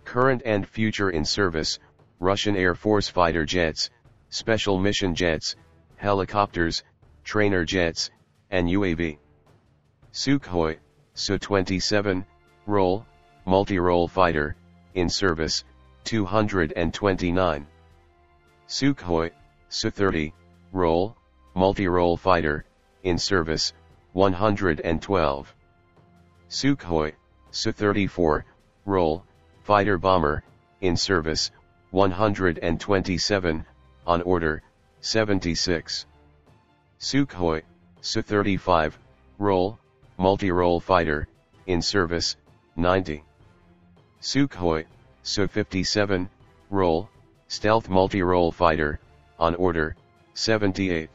Current and future in service: Russian Air Force fighter jets, special mission jets, helicopters, trainer jets, and UAV. Sukhoi Su-27 Role, multi-role fighter, in service, 229. Sukhoi Su-30 Role, multi-role fighter, in service, 112. Sukhoi Su-34 Role, fighter bomber, in service, 127, on order, 76. Sukhoi Su-35 Role, multi-role fighter, in service, 90. Sukhoi Su-57 Role, stealth multi-role fighter, on order, 78.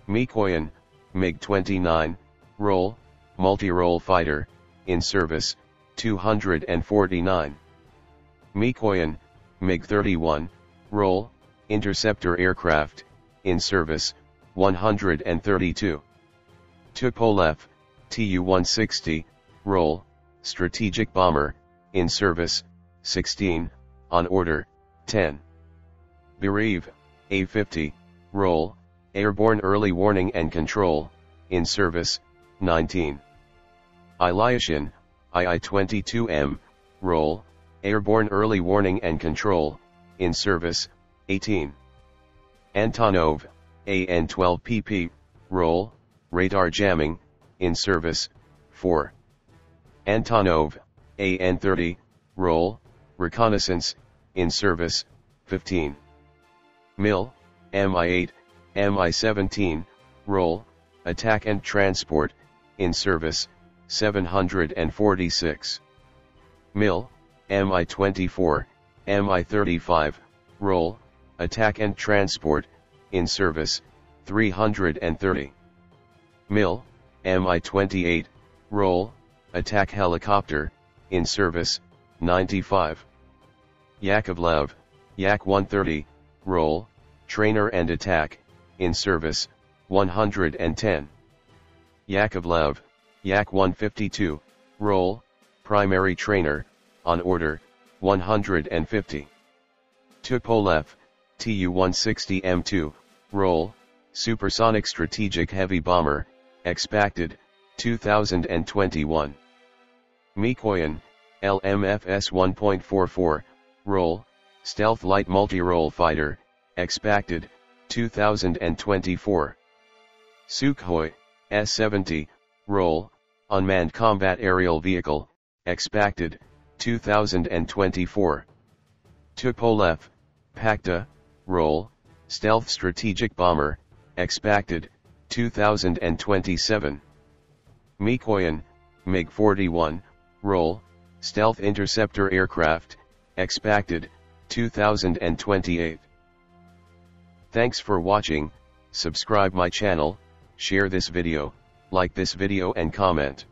Mikoyan MiG-29 Role, multi-role fighter, in service, 249. Mikoyan MiG-31 Role, interceptor aircraft, in service, 132. Tupolev Tu-160 Role, strategic bomber, in service, 16, on order, 10. Beriev A-50 Role, airborne early warning and control, in service, 19. Ilyushin II-22M Role, airborne early warning and control, in service, 18. Antonov An-12PP Role, radar jamming, in service, 4. Antonov An-30 Role, reconnaissance, in service, 15. MiG-29 Mi-17 Role, attack and transport, in service, 746. MiG-29 Mi-35 Role, attack and transport, in service, 330. MiG-28 Role, attack helicopter, in service, 95. Yakovlev Yak-152 Role, trainer and attack, in service, 110. Yakovlev Yak-152 Role, primary trainer, on order, 150. Tupolev Tu-160M2 Role, supersonic strategic heavy bomber, expected, 2021. Mikoyan LMFS 1.44 Role, stealth light multi-role fighter, expected, 2024. Sukhoi S-70 Role, unmanned combat aerial vehicle, expected, 2024. Tupolev PAK Role, stealth strategic bomber, expected, 2027. Mikoyan MiG-41 Role, stealth interceptor aircraft, expected, 2028. Thanks for watching. Subscribe my channel, share this video, like this video and comment.